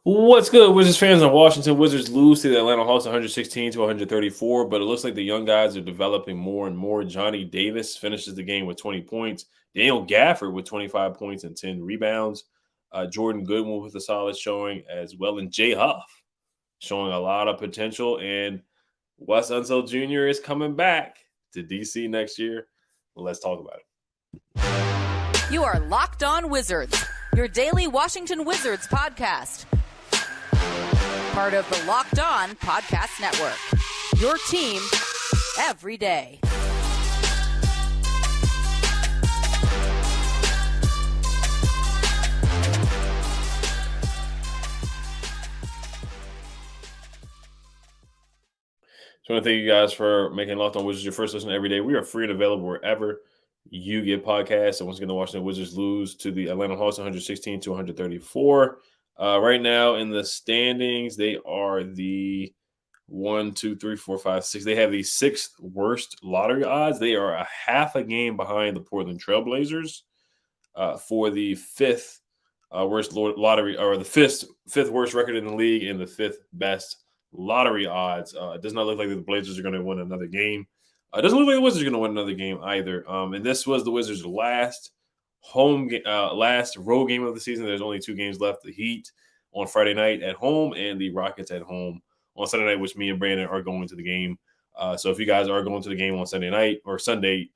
What's good, Wizards fans? In Washington Wizards lose to the Atlanta Hawks 116 to 134, but it looks like the young guys are developing more and more. Johnny Davis finishes the game with 20 points. Daniel Gafford with 25 points and 10 rebounds. Jordan Goodwin with a solid showing as well. And Jay Huff showing a lot of potential. And Wes Unseld Jr. is coming back to DC next year. Let's talk about it. You are Locked On Wizards, your daily Washington Wizards podcast. Part of the Locked On Podcast Network, your team every day. So I want to thank you guys for making Locked On Wizards your first listen every day. We are free and available wherever you get podcasts. And once again, the Washington Wizards lose to the Atlanta Hawks 116 to 134. Right now in the standings, they are the 1, 2, 3, 4, 5, 6. They have the sixth worst lottery odds. They are a half a game behind the Portland Trailblazers for the fifth worst lottery, or the fifth worst record in the league and the fifth best lottery odds. It does not look like the Blazers are going to win another game. It doesn't look like the Wizards are going to win another game either. And this was the Wizards' last last road game of the season. There's only 2 games left: the Heat on Friday night at home and the Rockets at home on Sunday night, which me and Brandon are going to the game. So if you guys are going to the game on Sunday night or Sunday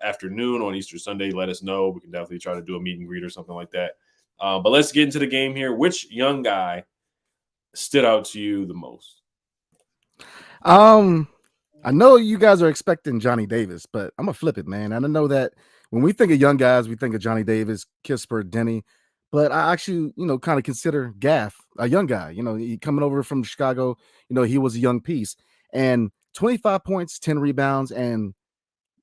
afternoon on Easter Sunday, let us know. We can definitely try to do a meet and greet or something like that. But let's get into the game here. Which young guy stood out to you the most? I know you guys are expecting Johnny Davis, but I'm gonna flip it, man. And I know that when we think of young guys, we think of Johnny Davis, Kispert, Denny, but I actually, kind of consider Gaff a young guy. He coming over from Chicago. He was a young piece, and 25 points, 10 rebounds, and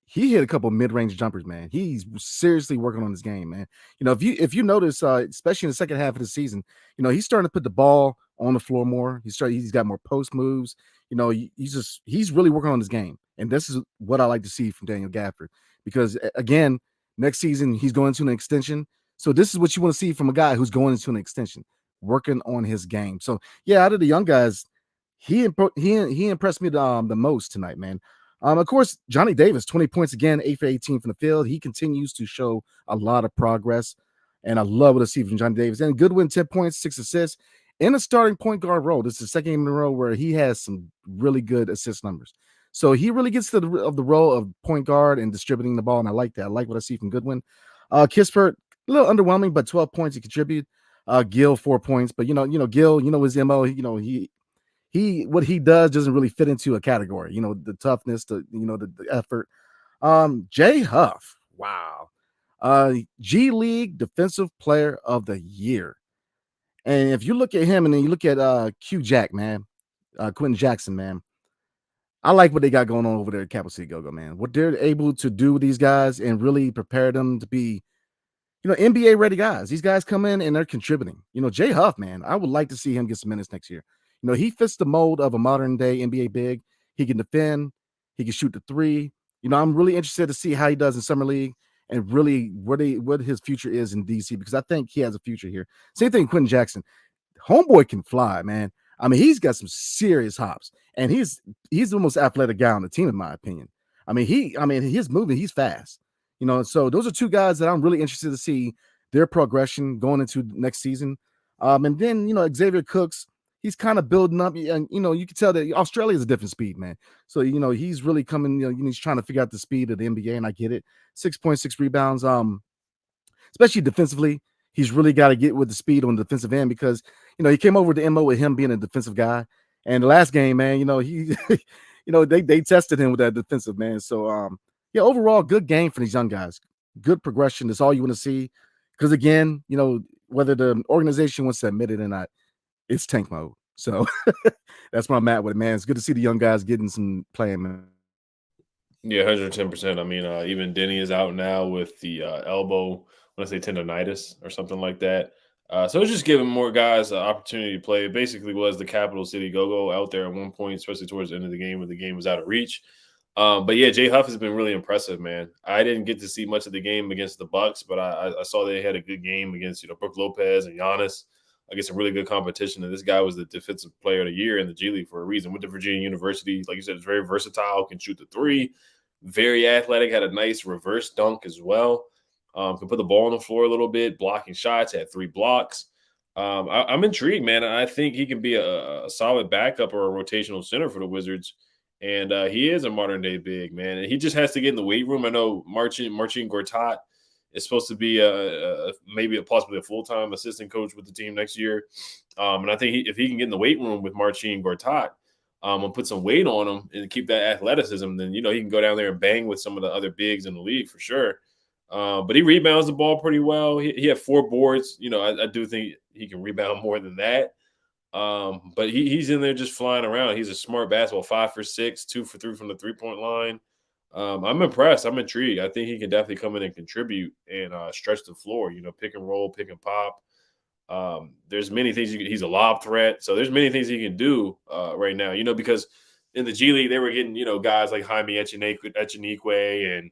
he hit a couple mid-range jumpers, man. He's seriously working on his game, man. If you notice, especially in the second half of the season, he's starting to put the ball on the floor more. He's got more post moves. He's really working on his game. And this is what I like to see from Daniel Gafford, because again, next season he's going to an extension. So this is what you want to see from a guy who's going into an extension, working on his game. So yeah, out of the young guys, he impressed me the most tonight, man. Of course, Johnny Davis, 20 points again, 8 for 18 from the field. He continues to show a lot of progress, and I love what I see from Johnny Davis. And Goodwin, 10 points, 6 assists in a starting point guard role. This is the second game in a row where he has some really good assist numbers. So he really gets to the role of point guard and distributing the ball, and I like that. I like what I see from Goodwin. Kispert, a little underwhelming, but 12 points he contributed. Gil, 4 points, but Gil, his MO, he what he does doesn't really fit into a category. The toughness, the effort. Jay Huff, wow, G League Defensive Player of the Year. And if you look at him and then you look at Q Jack, man, Quentin Jackson, man, I like what they got going on over there at Capital City Go-Go, man. What they're able to do with these guys and really prepare them to be, NBA ready guys. These guys come in and they're contributing. Jay Huff, man, I would like to see him get some minutes next year. He fits the mold of a modern day NBA big. He can defend. He can shoot the three. I'm really interested to see how he does in summer league and really what his future is in DC, because I think he has a future here. Same thing, Quentin Jackson. Homeboy can fly, man. I mean, he's got some serious hops, and he's the most athletic guy on the team, in my opinion. His movement, he's fast. So those are 2 guys that I'm really interested to see their progression going into next season. And then, Xavier Cooks, he's kind of building up, and you can tell that Australia is a different speed, man. So he's really coming. He's trying to figure out the speed of the NBA, and I get it. 6.6 rebounds. Especially defensively, he's really got to get with the speed on the defensive end, because he came over to MO with him being a defensive guy, and the last game, man, he, they tested him with that defensive, man. So yeah, overall, good game for these young guys. Good progression. That's all you want to see, because again, whether the organization wants to admit it or not, it's tank mode. So that's where I'm at with it, man. It's good to see the young guys getting some playing, man. Yeah, 110%. I mean, even Denny is out now with the elbow, let's say tendonitis or something like that. So it's just giving more guys an opportunity to play. It basically was the Capital City Go-Go out there at one point, especially towards the end of the game when the game was out of reach. But yeah, Jay Huff has been really impressive, man. I didn't get to see much of the game against the Bucks, but I saw they had a good game against Brook Lopez and Giannis. against a really good competition. And this guy was the defensive player of the year in the G League for a reason. Went to Virginia University. Like you said, it's very versatile, can shoot the three, very athletic, had a nice reverse dunk as well. Can put the ball on the floor a little bit, blocking shots, had 3 blocks. I'm intrigued, man. I think he can be a solid backup or a rotational center for the Wizards. And he is a modern day big, man. And he just has to get in the weight room. I know Marcin Gortat is supposed to be maybe possibly a full-time assistant coach with the team next year. And I think if he can get in the weight room with Marcin Gortat and put some weight on him and keep that athleticism, then, he can go down there and bang with some of the other bigs in the league for sure. But he rebounds the ball pretty well. He had 4 boards. I do think he can rebound more than that. But he's in there just flying around. He's a smart basketball, 5 for 6, 2 for 3 from the 3-point line. I'm impressed. I'm intrigued. I think he can definitely come in and contribute and stretch the floor, pick and roll, pick and pop. There's many things he's a lob threat. So there's many things he can do right now, because in the G League, they were getting, guys like Jaime Echenique and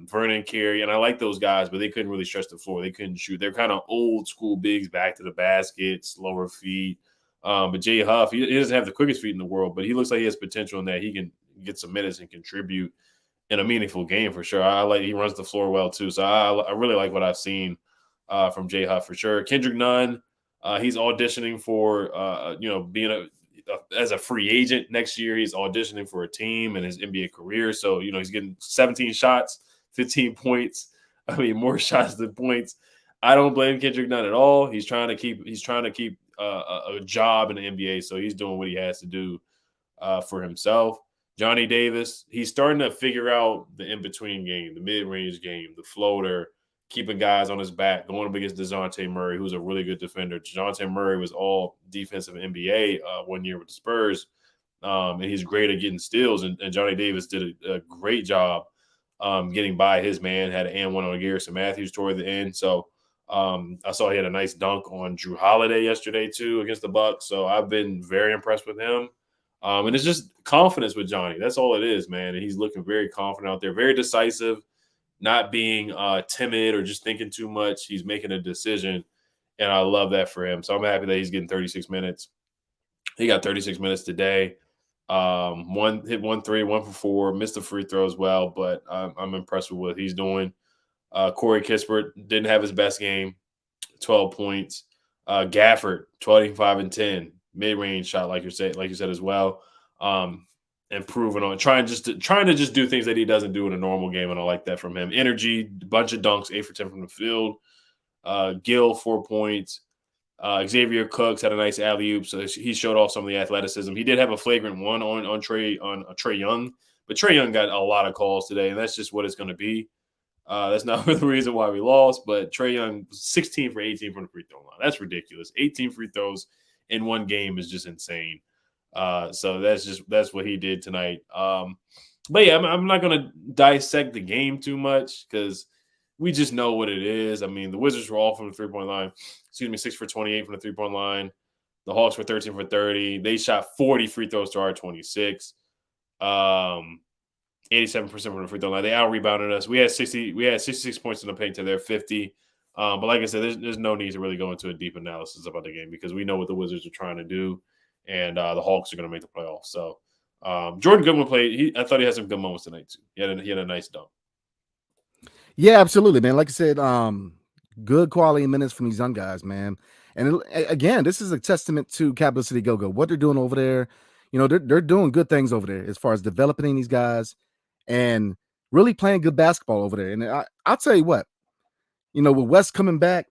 Vernon Carey. And I like those guys, but they couldn't really stretch the floor. They couldn't shoot. They're kind of old school bigs, back to the basket, slower feet. But Jay Huff, he doesn't have the quickest feet in the world, but he looks like he has potential in that he can get some minutes and contribute in a meaningful game for sure. He runs the floor well too. So I really like what I've seen from Jay Huff for sure. Kendrick Nunn, he's auditioning for being as a free agent next year. He's auditioning for a team in his NBA career. So, he's getting 17 shots, 15 points. I mean, more shots than points. I don't blame Kendrick Nunn at all. He's trying to keep a job in the NBA. So he's doing what he has to do for himself. Johnny Davis, he's starting to figure out the in-between game, the mid-range game, the floater, keeping guys on his back, going up against DeJounte Murray, who's a really good defender. DeJounte Murray was all defensive NBA 1 year with the Spurs, and he's great at getting steals. And Johnny Davis did a great job getting by his man, had an and one on Garrison Matthews toward the end. So I saw he had a nice dunk on Drew Holiday yesterday too against the Bucks. So I've been very impressed with him. And it's just confidence with Johnny. That's all it is, man. And he's looking very confident out there, very decisive, not being timid or just thinking too much. He's making a decision, and I love that for him. So I'm happy that he's getting 36 minutes. He got 36 minutes today. Hit 1 3, 1 for 4, missed the free throw as well, but I'm impressed with what he's doing. Corey Kispert didn't have his best game, 12 points. Gafford, 25 and 10. Mid-range shot, like you said as well. Improving on trying to just do things that he doesn't do in a normal game, and I like that from him. Energy, bunch of dunks, 8 for 10 from the field. Gill, 4 points. Xavier Cooks had a nice alley-oop, so he showed off some of the athleticism. He did have a flagrant one on Trae Young, but Trae Young got a lot of calls today, and that's just what it's going to be. That's not the reason why we lost, but Trae Young, 16 for 18 from the free throw line. That's ridiculous. 18 free throws in one game is just insane. So that's what he did tonight. But yeah, I'm not going to dissect the game too much because we just know what it is. I mean, the Wizards were all from the 3-point line. 6 for 28 from the 3-point line. The Hawks were 13 for 30. They shot 40 free throws to our 26. 87% from the free throw line. They out-rebounded us. We had 66 points in the paint to their 50. But like I said, there's no need to really go into a deep analysis about the game because we know what the Wizards are trying to do, and the Hawks are going to make the playoffs. So Jordan Goodwin played. I thought he had some good moments tonight too. He had a nice dunk. Yeah, absolutely, man. Like I said, good quality minutes from these young guys, man. And again, this is a testament to Capital City Go-Go. What they're doing over there, they're doing good things over there as far as developing these guys and really playing good basketball over there. And I'll tell you what, with Wes coming back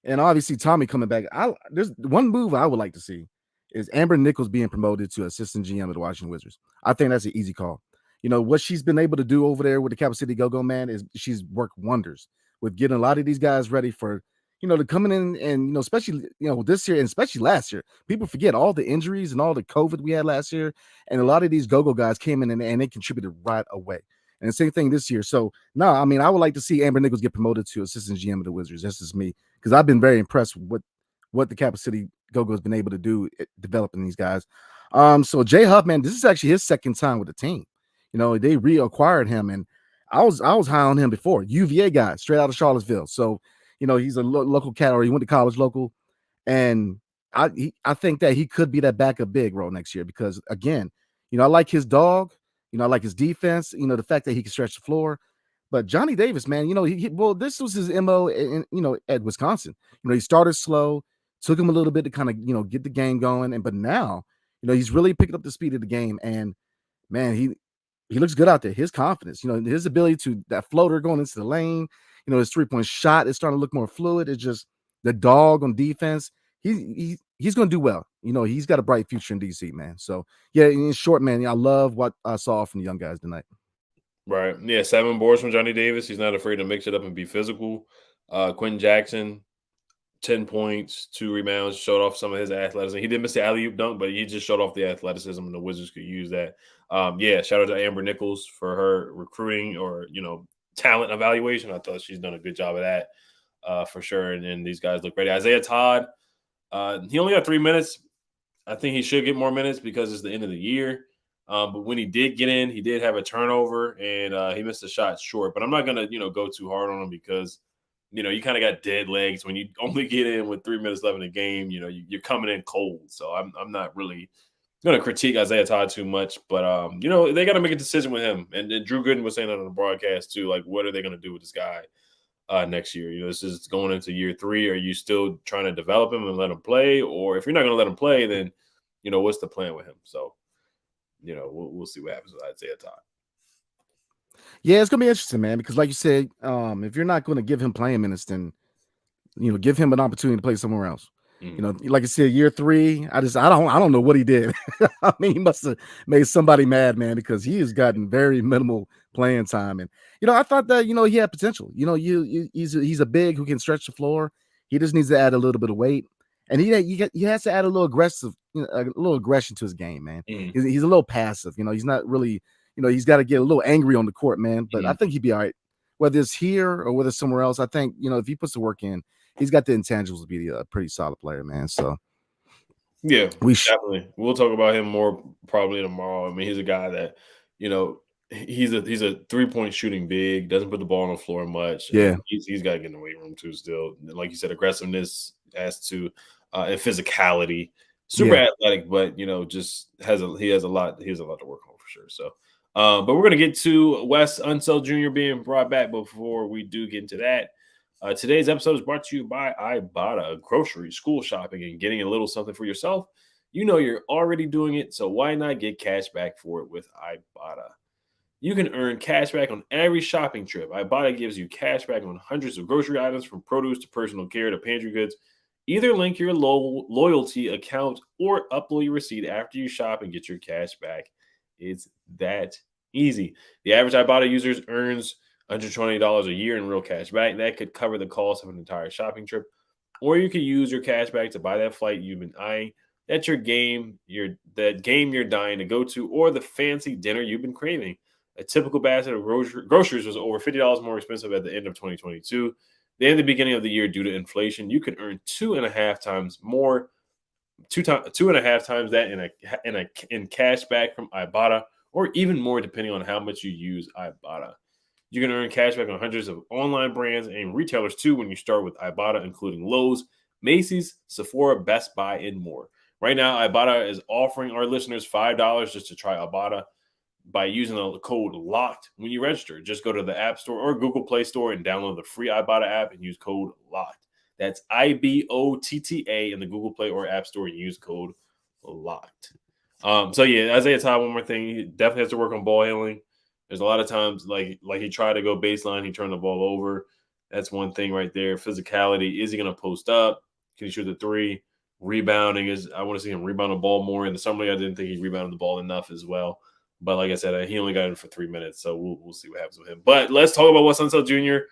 and obviously Tommy coming back, there's one move I would like to see is Amber Nichols being promoted to assistant GM of the Washington Wizards. I think that's an easy call. What she's been able to do over there with the Capital City Go-Go, man, is she's worked wonders with getting a lot of these guys ready for, to coming in and, especially, this year and especially last year. People forget all the injuries and all the COVID we had last year. And a lot of these Go-Go guys came in and they contributed right away. And the same thing this year. So, no, I mean, I would like to see Amber Nichols get promoted to assistant GM of the Wizards. That's just me, because I've been very impressed with what the Capital City Go-Go has been able to do developing these guys. So Jay Huff, man, this is actually his second time with the team. They reacquired him, and I was high on him before. UVA guy, straight out of Charlottesville. So, he's a local cat, or he went to college local. And I think that he could be that backup big role next year because, again, I like his dog. I like his defense. The fact that he can stretch the floor. But Johnny Davis, man, this was his MO at Wisconsin. He started slow, took him a little bit to kind of, get the game going. But now, he's really picking up the speed of the game. And man, he looks good out there. His confidence, his ability to that floater going into the lane, his 3-point shot is starting to look more fluid. It's just the dog on defense. He's going to do well. He's got a bright future in DC, man. So yeah, in short, man, I love what I saw from the young guys tonight. Right. Yeah, 7 boards from Johnny Davis. He's not afraid to mix it up and be physical. Quentin Jackson, 10 points, 2 rebounds, showed off some of his athleticism. He did miss the alley-oop dunk, but he just showed off the athleticism, and the Wizards could use that. Shout out to Amber Nichols for her recruiting or, talent evaluation. I thought she's done a good job of that for sure, and these guys look ready. Isaiah Todd, he only got 3 minutes. I think he should get more minutes because it's the end of the year. But when he did get in, he did have a turnover and he missed a shot short. But I'm not going to, go too hard on him because, you kind of got dead legs when you only get in with 3 minutes left in the game. You're coming in cold. So I'm not really going to critique Isaiah Todd too much. But, they got to make a decision with him. And Drew Gooden was saying that on the broadcast too. Like, what are they going to do with this guy next year? This is going into year 3. Are you still trying to develop him and let him play? Or if you're not going to let him play, then, what's the plan with him? So, we'll see what happens with Isaiah Todd. Yeah, it's gonna be interesting, man, because like you said, if you're not going to give him playing minutes, then give him an opportunity to play somewhere else. Mm-hmm. Like I said, year 3, I don't know what he did. I mean, he must have made somebody mad, man, because he has gotten very minimal playing time. And I thought that he had potential. He's a big who can stretch the floor. He just needs to add a little bit of weight, and he has to add a little aggression to his game, man. Mm-hmm. He's a little passive. He's not really. He's got to get a little angry on the court, man. But I think he'd be all right, whether it's here or whether it's somewhere else. I think if he puts the work in, he's got the intangibles to be a pretty solid player, man. So yeah, definitely. We'll talk about him more probably tomorrow. I mean, he's a guy that he's a 3-point shooting big, doesn't put the ball on the floor much. Yeah, he's got to get in the weight room too. Still, like you said, aggressiveness as to and physicality. Super athletic, but just he has a lot to work on for sure. So. But we're going to get to Wes Unseld Jr. being brought back before we do get into that. Today's episode is brought to you by Ibotta, grocery, school shopping, and getting a little something for yourself. You're already doing it, so why not get cash back for it with Ibotta? You can earn cash back on every shopping trip. Ibotta gives you cash back on hundreds of grocery items from produce to personal care to pantry goods. Either link your loyalty account or upload your receipt after you shop and get your cash back. It's that easy. The average Ibotta user earns $120 a year in real cash back. That could cover the cost of an entire shopping trip. Or you could use your cash back to buy that flight you've been eyeing. That's that game you're dying to go to, or the fancy dinner you've been craving. A typical basket of groceries was over $50 more expensive at the end of 2022. Then at the beginning of the year, due to inflation, you could earn 2.5 times more. 2.5 times that in cash back from Ibotta, or even more depending on how much you use Ibotta. You can earn cash back on hundreds of online brands and retailers too when you start with Ibotta, including Lowe's, Macy's, Sephora, Best Buy, and more. Right now, Ibotta is offering our listeners $5 just to try Ibotta by using the code LOCKED when you register. Just go to the App Store or Google Play Store and download the free Ibotta app and use code LOCKED. That's IBOTTA in the Google Play or App Store and use code LOCKED. Isaiah Todd, one more thing, he definitely has to work on ball handling. There's a lot of times like he tried to go baseline, he turned the ball over. That's one thing right there. Physicality, is he going to post up? Can he shoot the 3? Rebounding I want to see him rebound the ball more. In the summer, I didn't think he rebounded the ball enough as well. But like I said, he only got in for 3 minutes, so we'll see what happens with him. But let's talk about Wes Unseld Jr.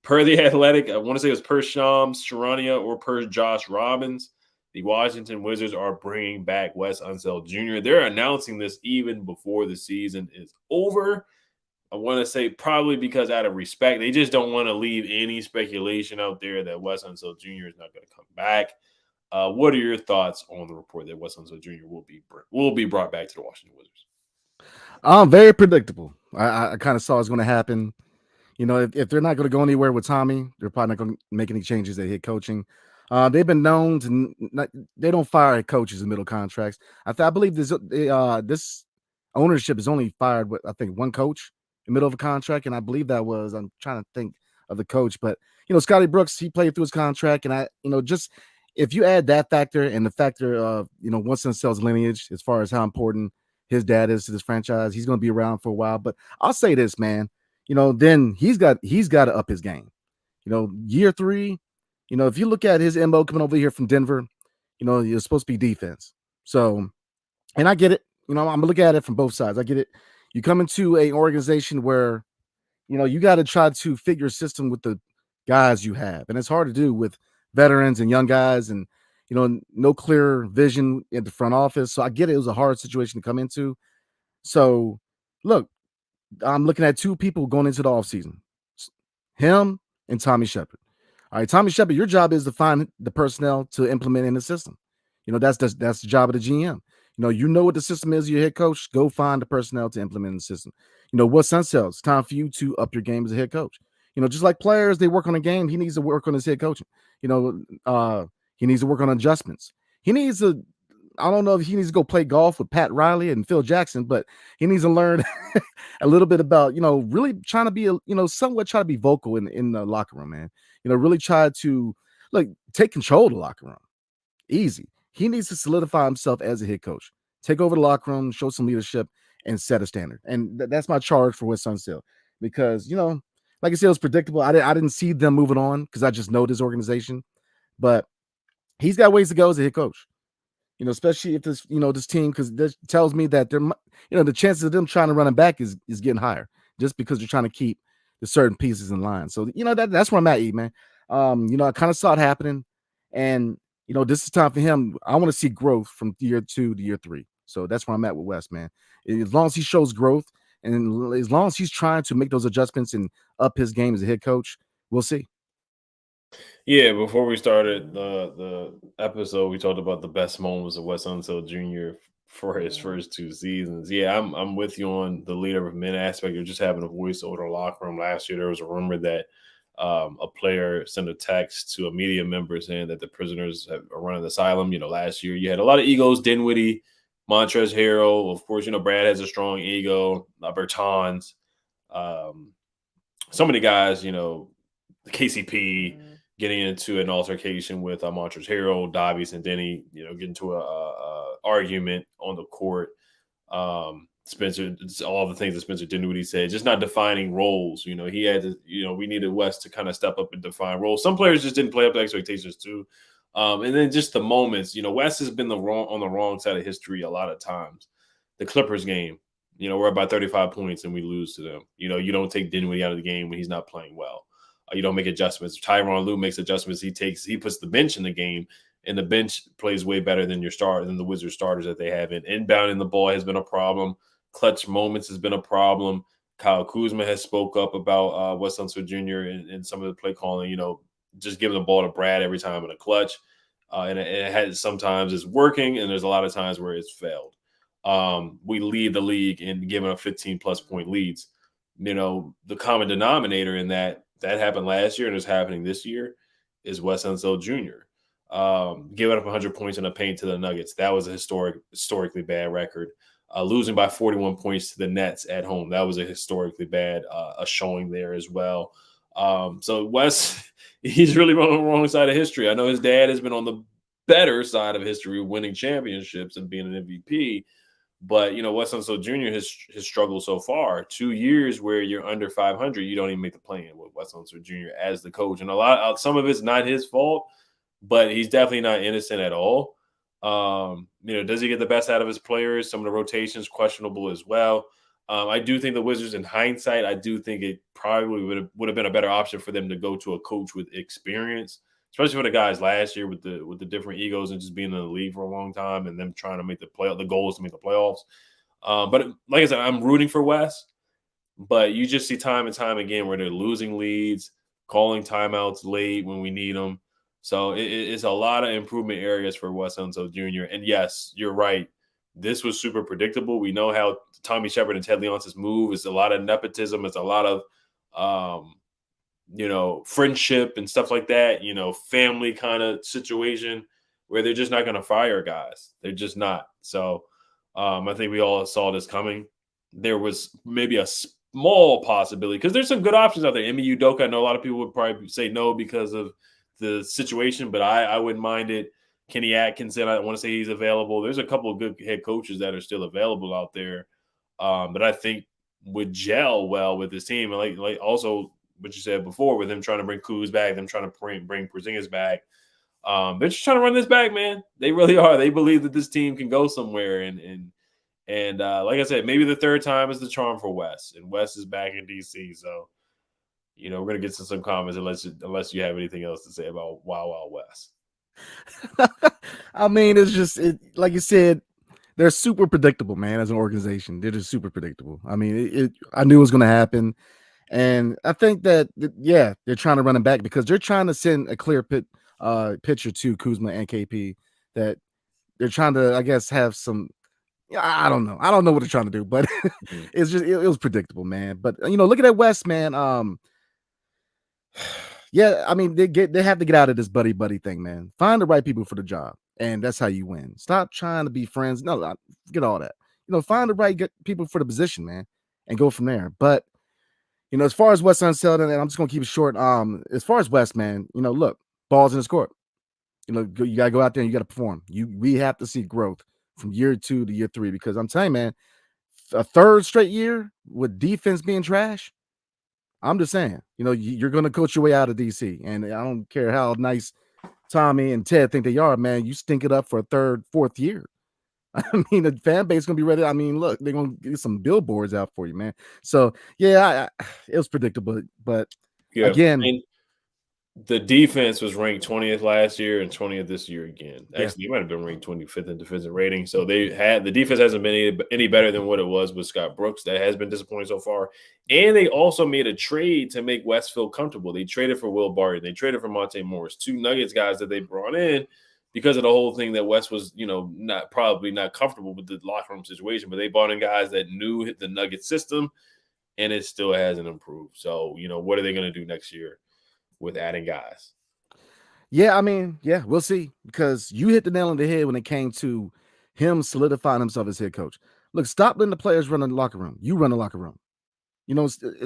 Per The Athletic, I want to say it was per Shams Charania or per Josh Robbins. The Washington Wizards are bringing back Wes Unseld Jr. They're announcing this even before the season is over. I want to say probably because out of respect, they just don't want to leave any speculation out there that Wes Unseld Jr. is not going to come back. What are your thoughts on the report that Wes Unseld Jr. will be brought back to the Washington Wizards? Very predictable. I kind of saw it was going to happen. If they're not going to go anywhere with Tommy, they're probably not going to make any changes at head coaching. They've been known to they don't fire coaches in middle contracts. I believe this ownership has only fired I think one coach in the middle of a contract, and I believe that was I'm trying to think of the coach, but Scotty Brooks, he played through his contract, and just if you add that factor and the factor of Wes Unseld's lineage as far as how important his dad is to this franchise, he's going to be around for a while. But I'll say this, man, then he's got to up his game. Year 3. If you look at his MO coming over here from Denver, you're supposed to be defense. So, and I get it. I'm gonna look at it from both sides. I get it. You come into an organization where, you got to try to fit your system with the guys you have, and it's hard to do with veterans and young guys, and no clear vision in the front office. So I get it. It was a hard situation to come into. So, look, I'm looking at 2 people going into the offseason, him and Tommy Shepard. All right, Tommy Shepard, your job is to find the personnel to implement in the system. That's the job of the GM. You know what the system is, your head coach. Go find the personnel to implement in the system. Wes Unseld, it's time for you to up your game as a head coach. Just like players, they work on a game. He needs to work on his head coaching. He needs to work on adjustments. He needs to, I don't know if he needs to go play golf with Pat Riley and Phil Jackson, but he needs to learn a little bit about, really trying to be, somewhat try to be vocal in the locker room, man. Really try to take control of the locker room. Easy. He needs to solidify himself as a head coach, take over the locker room, show some leadership, and set a standard. And that's my charge for Wes Unseld, because like I said, it was predictable. I didn't see them moving on because I just know this organization, but he's got ways to go as a head coach. Especially if this team, because this tells me that they're, the chances of them trying to run him back is getting higher just because they're trying to keep the certain pieces in line. So that's where I'm at, man. I kind of saw it happening, and this is time for him. I want to see growth from year 2 to year 3. So that's where I'm at with Wes, man. As long as he shows growth, and as long as he's trying to make those adjustments and up his game as a head coach, we'll see. Yeah, before we started the episode, we talked about the best moments of Wes Unseld Jr. for his first 2 seasons. Yeah, I'm with you on the leader of men aspect of just having a voice over the locker room. Last year, there was a rumor that a player sent a text to a media member saying that the prisoners are running the asylum. Last year you had a lot of egos, Dinwiddie, Montrezl Harrell. Of course, Brad has a strong ego, Bertans, so many guys, KCP getting into an altercation with Montrezl Harrell, Davies, and Denny, get into a argument on the court. Spencer, all the things that Spencer Dinwiddie said, just not defining roles. He had to, we needed Wes to kind of step up and define roles. Some players just didn't play up to expectations too. And then just the moments, Wes has been on the wrong side of history a lot of times. The Clippers game, we're up by 35 points and we lose to them. You don't take Dinwiddie out of the game when he's not playing well. You don't make adjustments. Tyronn Lue makes adjustments. He puts the bench in the game, and the bench plays way better than the Wizards starters that they have. And inbounding the ball has been a problem. Clutch moments has been a problem. Kyle Kuzma has spoke up about Wes Unseld Jr. and some of the play calling, just giving the ball to Brad every time in a clutch. And it has sometimes it's working, and there's a lot of times where it's failed. We lead the league in giving up 15-plus point leads. The common denominator in that happened last year and is happening this year is Wes Unseld Jr. Giving up 100 points in the paint to the Nuggets. That was a historically bad record. Losing by 41 points to the Nets at home. That was a historically bad a showing there as well. So Wes, he's really on the wrong side of history. I know his dad has been on the better side of history, winning championships and being an MVP. But, Wes Unseld Jr. has struggled so far. 2 years where you're under 500, you don't even make the play-in with Wes Unseld Jr. as the coach. And some of it's not his fault, but he's definitely not innocent at all. Does he get the best out of his players? Some of the rotations questionable as well. I do think the Wizards, in hindsight, I do think it probably would have been a better option for them to go to a coach with experience, especially for the guys last year with the different egos and just being in the league for a long time and them trying to make the playoff. The goal is to make the playoffs. But like I said, I'm rooting for Wes, but you just see time and time again where they're losing leads, calling timeouts late when we need them. So it's a lot of improvement areas for Wes Unseld Jr. And yes, you're right. This was super predictable. We know how Tommy Shepard and Ted Leonsis move. It's a lot of nepotism. It's a lot of friendship and stuff like that, family kind of situation where they're just not going to fire guys. They're just not. So I think we all saw this coming. There was maybe a small possibility because there's some good options out there. Emi Udoka, I know a lot of people would probably say no because of the situation, but I wouldn't mind it. Kenny Atkinson, I want to say he's available. There's a couple of good head coaches that are still available out there, but I think would gel well with this team. And like also what you said before with him trying to bring Kuz back, them trying to bring Porzingis back. They're just trying to run this back, man. They really are. They believe that this team can go somewhere, and like I said, maybe the third time is the charm for Wes, and Wes is back in DC. So, we're gonna get to some comments unless you have anything else to say about Wild Wild West. I mean, it's just like you said, they're super predictable, man. As an organization, they're just super predictable. I mean, I knew it was going to happen, and I think that they're trying to run him back because they're trying to send a clear picture to Kuzma and KP that they're trying to, I guess, have some. I don't know. I don't know what they're trying to do, but it's just it was predictable, man. But looking at West, man. Yeah, I mean, they have to get out of this buddy thing, man. Find the right people for the job, and that's how you win. Stop trying to be friends. No, forget all that. Find the right people for the position, man, and go from there. But as far as Wes Unseld, and I'm just gonna keep it short. As far as West, man, look, balls in the court. You gotta go out there and you gotta perform. We have to see growth from year 2 to year 3 because I'm telling you, man, a third straight year with defense being trash. I'm just saying, you're going to coach your way out of DC. And I don't care how nice Tommy and Ted think they are, man. You stink it up for a third, fourth year. I mean, the fan base is going to be ready. I mean, look, they're going to get some billboards out for you, man. So, yeah, it was predictable. But again, the defense was ranked 20th last year and 20th this year again. Actually, it might have been ranked 25th in defensive rating. So the defense hasn't been any better than what it was with Scott Brooks. That has been disappointing so far. And they also made a trade to make West feel comfortable. They traded for Will Barton. They traded for Monte Morris, 2 Nuggets guys that they brought in because of the whole thing that West was, probably not comfortable with the locker room situation. But they brought in guys that knew the Nugget system, and it still hasn't improved. So, what are they going to do next year with adding guys? Yeah, I mean, we'll see because you hit the nail on the head when it came to him solidifying himself as head coach. Look, stop letting the players run the locker room. You run the locker room.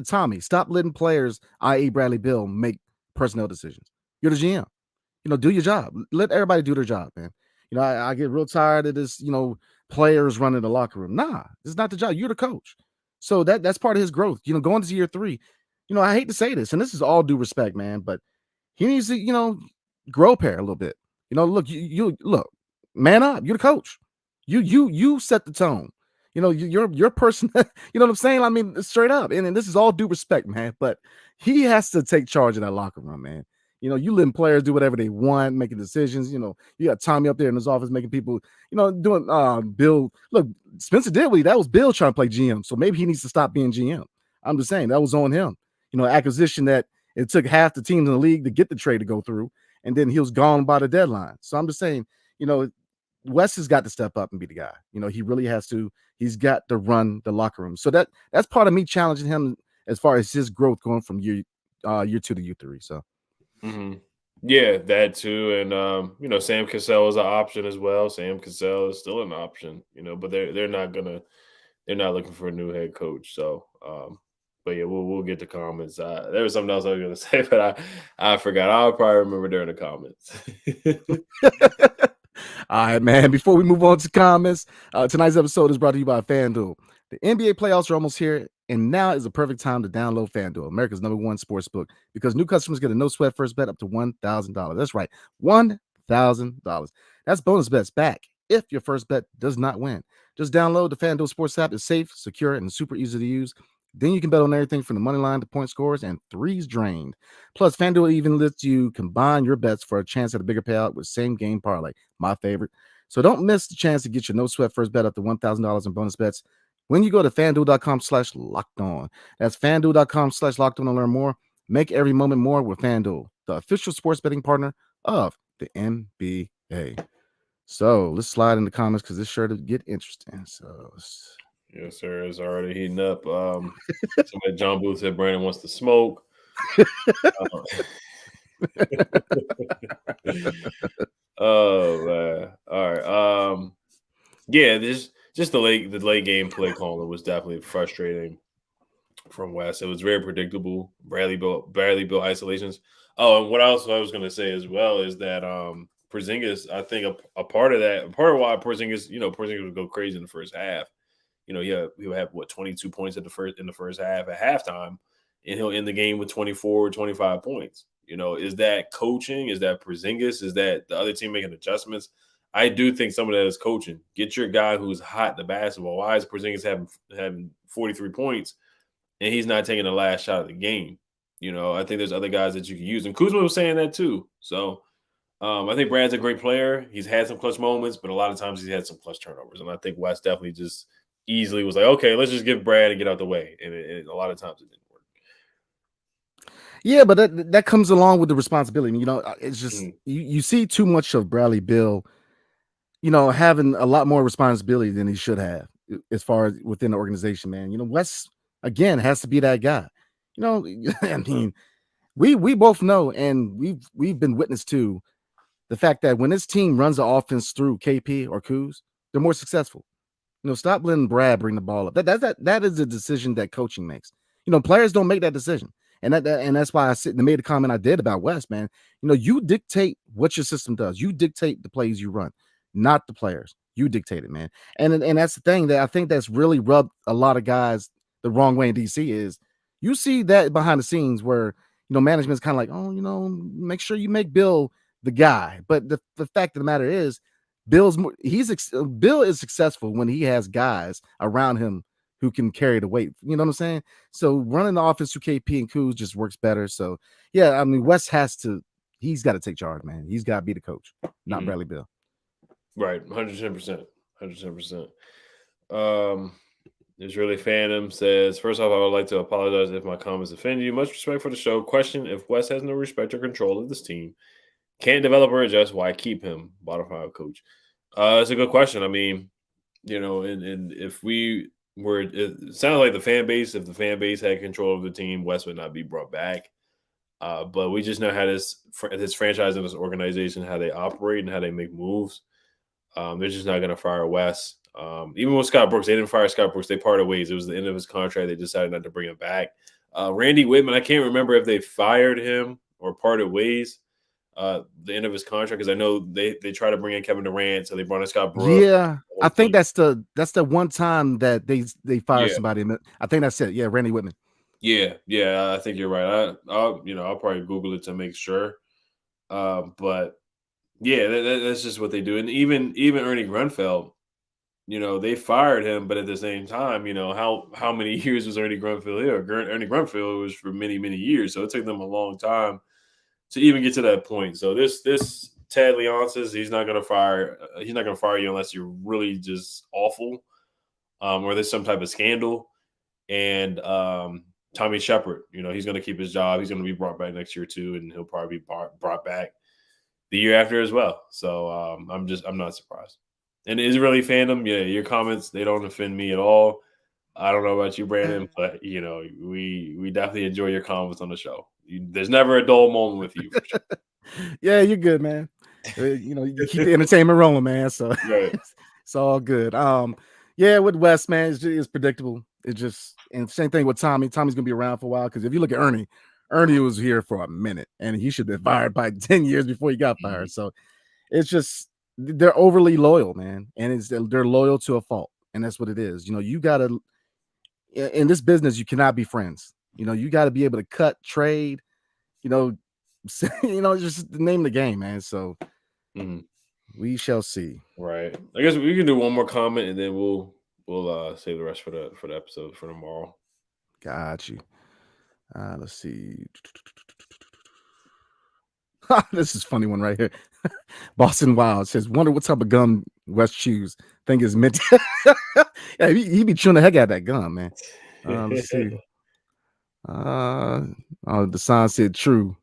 Tommy, stop letting players, i.e. Bradley Beal, make personnel decisions. You're the GM. Do your job. Let everybody do their job, man. I get real tired of this, players running the locker room. Nah, it's not the job. You're the coach. So that's part of his growth. Going into year 3, I hate to say this, and this is all due respect, man, but he needs to, grow a pair a little bit. Look, you look, man up. You're the coach. You set the tone. Your person. You know what I'm saying? I mean, straight up. And this is all due respect, man. But he has to take charge of that locker room, man. You letting players do whatever they want, making decisions. You got Tommy up there in his office making people, doing Bill. Look, Spencer Dinwiddie, that was Bill trying to play GM. So maybe he needs to stop being GM. I'm just saying that was on him. Acquisition that it took half the teams in the league to get the trade to go through, and then he was gone by the deadline. So I'm just saying, Wes has got to step up and be the guy. He really has to. He's got to run the locker room. So that's part of me challenging him as far as his growth going from year 2 to year 3. So, yeah, that too, and Sam Cassell is an option as well. Sam Cassell is still an option, but they're not looking for a new head coach. So, but yeah, we'll get to comments. There was something else I was going to say, but I forgot. I'll probably remember during the comments. All right, man. Before we move on to comments, tonight's episode is brought to you by FanDuel. The NBA playoffs are almost here, and now is the perfect time to download FanDuel, America's #1 sportsbook, because new customers get a no-sweat first bet up to $1,000. That's right, $1,000. That's bonus bets back if your first bet does not win. Just download the FanDuel Sports app. It's safe, secure, and super easy to use. Then you can bet on everything from the money line to point scores and threes drained. Plus, FanDuel even lets you combine your bets for a chance at a bigger payout with same game parlay, my favorite. So don't miss the chance to get your no sweat first bet up to $1,000 in bonus bets when you go to FanDuel.com/lockedon. That's FanDuel.com/lockedon to learn more. Make every moment more with FanDuel, the official sports betting partner of the NBA. So let's slide in the comments because this sure to get interesting. So. Yes, sir. It's already heating up. Somebody, John Booth said Brandon wants to smoke. Oh man! All right. Yeah, this just the late game play calling was definitely frustrating from West. It was very predictable. Bradley built isolations. Oh, and what else I was going to say as well is that Porzingis, I think a part of why Porzingis would go crazy in the first half. He'll have what 22 points in the first half at halftime, and he'll end the game with 24 or 25 points. Is that coaching? Is that Porzingis? Is that the other team making adjustments? I do think some of that is coaching. Get your guy who's hot in the basketball. Why is Porzingis having 43 points and he's not taking the last shot of the game? I think there's other guys that you can use. And Kuzma was saying that too. So I think Brad's a great player. He's had some clutch moments, but a lot of times he's had some clutch turnovers. And I think West definitely just easily was like, okay, let's just give Brad and get out the way. And a lot of times it didn't work. Yeah, but that comes along with the responsibility. It's just you see too much of Bradley Beal, having a lot more responsibility than he should have as far as within the organization, man. Wes again has to be that guy. I mean, we both know, and we've been witness to the fact that when this team runs the offense through KP or Kuz, they're more successful. Stop letting Brad bring the ball up. That is a decision that coaching makes. Players don't make that decision. And that's why I made the comment I did about West, man. You dictate what your system does. You dictate the plays you run, not the players. You dictate it, man. And that's the thing that I think that's really rubbed a lot of guys the wrong way in DC is you see that behind the scenes where, management's kind of like, oh, make sure you make Bill the guy. But the fact of the matter is Bill is successful when he has guys around him who can carry the weight. You know what I'm saying? So running the offense through KP and Kuz just works better. So yeah, I mean, West he's got to take charge, man. He's got to be the coach, not Bradley Beal. Right, 110%. 110%. Israeli Phantom says, first off, I would like to apologize if my comments offend you. Much respect for the show. Question, if West has no respect or control of this team, can't develop or adjust, why keep him? Bottom five coach. It's a good question. I mean, and if we were, it sounds like if the fan base had control of the team, West would not be brought back. But we just know how this franchise and this organization, how they operate and how they make moves. They're just not going to fire Wes. Even with Scott Brooks, they didn't fire Scott Brooks. They parted ways. It was the end of his contract. They decided not to bring him back. Randy Whitman, I can't remember if they fired him or parted ways. The end of his contract, because I know they try to bring in Kevin Durant, so they brought in Scott Brooks. Yeah, I think that's the one time that they fired somebody. I think that's it. Yeah, Randy Whitman. Yeah, I think you're right. I'll probably Google it to make sure. But yeah, that's just what they do. And even Ernie Grunfeld, they fired him, but at the same time, how many years was Ernie Grunfeld here? Ernie Grunfeld was for many, many years, so it took them a long time to even get to that point. So this Ted Leonsis, he's not going to fire you unless you're really just awful, or there's some type of scandal. And Tommy Shepard, he's going to keep his job. He's going to be brought back next year too, and he'll probably be brought back the year after as well. So I'm not surprised. And Israeli fandom, yeah, your comments, they don't offend me at all. I don't know about you, Brandon, but we definitely enjoy your comments on the show. There's never a dull moment with you. For sure. Yeah, you're good, man. You keep the entertainment rolling, man. So right. It's all good. Yeah, with West, man, it's predictable. It just, and same thing with Tommy. Tommy's gonna be around for a while because if you look at Ernie was here for a minute, and he should have been fired by 10 years before he got fired. So it's just they're overly loyal, man, and they're loyal to a fault, and that's what it is. You gotta in this business, you cannot be friends. You got to be able to cut, trade. Just the name of the game, man. So we shall see. Right. I guess we can do one more comment, and then we'll save the rest for the episode for tomorrow. Got you. Let's see. This is a funny one right here. Boston Wild says, "Wonder what type of gum West chews. Think is mint." Yeah, he be chewing the heck out of that gum, man. Let's see. The sign said true.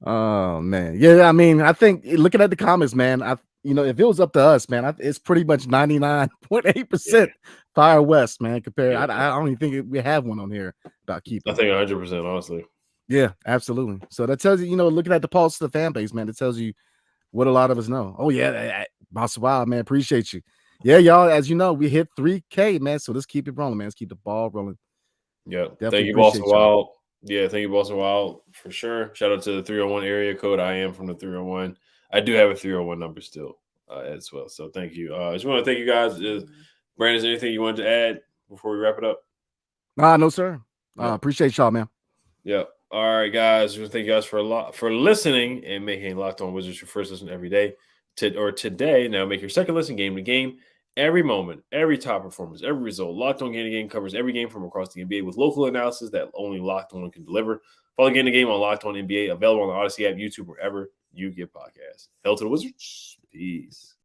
Oh man, yeah. I mean, I think looking at the comments, man, if it was up to us, man, it's pretty much 99.8% Fire West, man. Compared, I don't even think we have one on here about keeping. I think 100%, honestly. Yeah, absolutely. So that tells you, looking at the pulse of the fan base, man, it tells you what a lot of us know. Oh yeah, Boss Wild, man, appreciate you. Yeah, y'all, as you know, we hit 3K, man. So let's keep it rolling, man. Let's keep the ball rolling. Yeah, Definitely thank you, Boston Wild. Yeah, thank you, Boston Wild, for sure. Shout out to the 301 area code. I am from the 301. I do have a 301 number still as well. So thank you. I just want to thank you guys. Brandon, is there anything you wanted to add before we wrap it up? No, sir. No. Appreciate y'all, man. Yeah. All right, guys. Thank you guys for listening and making Locked On Wizards your first listen every day. Today, now make your second listen game to game. Every moment, every top performance, every result. Locked On Game to Game covers every game from across the NBA with local analysis that only Locked On can deliver. Follow Game to Game on Locked On NBA, available on the Odyssey app, YouTube, wherever you get podcasts. Hell to the Wizards. Peace.